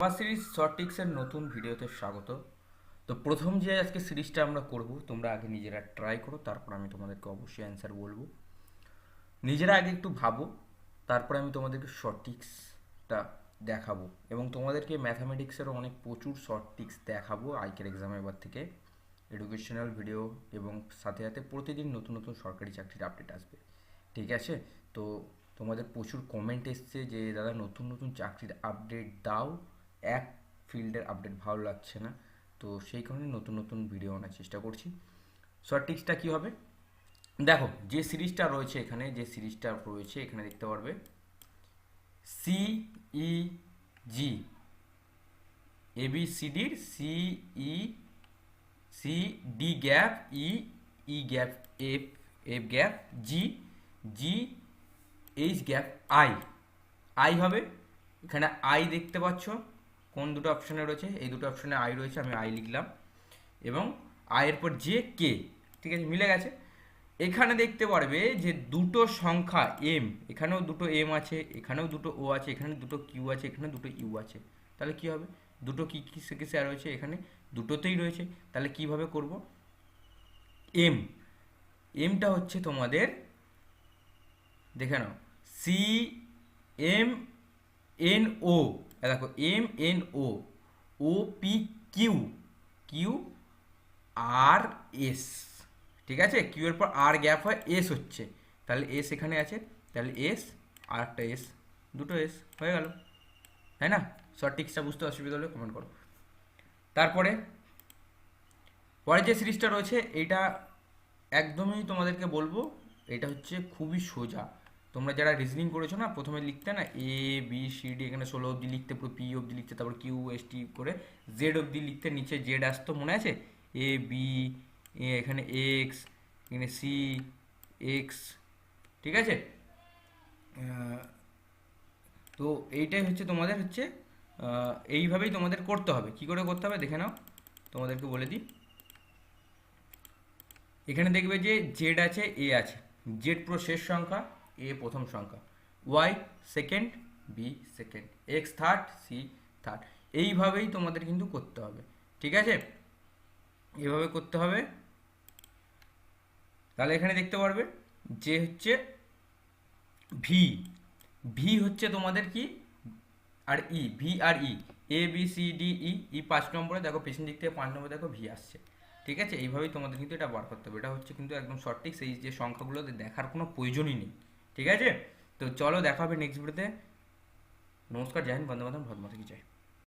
আমার series short টিক্সের নতুন ভিডিওতে স্বাগত। তো প্রথম যে আজকে সিরিজটা আমরা করব, তোমরা আগে নিজেরা ট্রাই করো, তারপর আমি তোমাদেরকে অবশ্যই অ্যান্সার বলবো। নিজেরা আগে একটু ভাবো, তারপরে আমি তোমাদেরকে শর্ট টিক্সটা দেখাবো এবং তোমাদেরকে ম্যাথামেটিক্সেরও অনেক প্রচুর শর্ট টিক্স দেখাবো আইকের এক্সামে এবার থেকে। এডুকেশনাল ভিডিও এবং সাথে সাথে প্রতিদিন নতুন নতুন সরকারি চাকরির আপডেট আসবে, ঠিক আছে? তো তোমাদের প্রচুর কমেন্ট এসছে যে দাদা নতুন নতুন চাকরির আপডেট দাও, এক ফিল্ডের আপডেট ভালো লাগছে না। তো সেই কারণে নতুন নতুন ভিডিও আনার চেষ্টা করছি। শর্ট টিক্সটা কী হবে দেখো, যে সিরিজটা রয়েছে এখানে, দেখতে পারবে সি ই জি, এবিসিডির C E C, D gap E, E gap F, F gap G, G H gap I, I হবে। এখানে আই দেখতে পাচ্ছ কোন দুটো অপশানে রয়েছে, এই দুটো অপশানে আই রয়েছে, আমি আই লিখলাম এবং আয়ের পর যে কে, ঠিক আছে, মিলে গেছে। এখানে দেখতে পারবে যে দুটো সংখ্যা এম, এখানেও দুটো এম আছে, এখানেও দুটো ও আছে, এখানে দুটো কিউ আছে, এখানে দুটো ইউ আছে। তাহলে কি হবে, দুটো কি কিসে কিসে রয়েছে, এখানে দুটোতেই রয়েছে। তাহলে কিভাবে করব, এম, এমটা হচ্ছে তোমাদের, দেখে নাও, সি এম এন ও, দেখো M N O, O P Q, Q R S, ঠিক আছে, কিউ এর পর আর গ্যাপ হয়, এস হচ্ছে, তাহলে এস এখানে আছে, তাহলে এস আর একটা এস, দুটো এস হয়ে গেল, তাই না? শর্ট টিক্সটা বুঝতে অসুবিধা হলে কমেন্ট করো। তারপরে পরে যে সিরিজটা রয়েছে এইটা একদমই তোমাদেরকে বলবো, এটা হচ্ছে খুবই সোজা। তোমরা যারা রিজনিং করেছো না, প্রথমে লিখতে না এ বি সি ডি, এখানে 16 অবধি লিখতে, পুরো পি অবধি লিখতে, তারপর কিউ এস টি করে জেড অবধি লিখতে, নিচে জেড আসতো মনে আছে, এ বি, এখানে এক্স, এখানে সি, এক্স, ঠিক আছে? তো এইটাই হচ্ছে তোমাদের হচ্ছে, এইভাবেই তোমাদের করতে হবে। কি করে করতে হবে দেখে নাও, তোমাদেরকে বলে দিই। এখানে দেখবে যে জেড আছে, এ আছে, জেড পুরো শেষ সংখ্যা, এ প্রথম সংখ্যা, Y second, B second, X third, C third. এইভাবেই তোমাদের কিন্তু করতে হবে, ঠিক আছে? এভাবে করতে হবে। তাহলে এখানে দেখতে পারবে যে হচ্ছে ভি, ভি হচ্ছে তোমাদের কি, আর ই, V R E, A B C D E, ই 5 নম্বরে, দেখো পেছন দিক থেকে 5 নম্বরে দেখো ভি আসছে, ঠিক আছে? এইভাবেই তোমাদের কিন্তু এটা বার করতে হবে। এটা হচ্ছে কিন্তু একদম সঠিক, সেই যে সংখ্যাগুলো দেখার কোনো প্রয়োজনই নেই, ঠিক আছে? তো চলো দেখা হবে নেক্সট ভিডিওতে। নমস্কার, জয় হিন্দ, বন্দে মাতরম, ভারত মাতা কি জয়।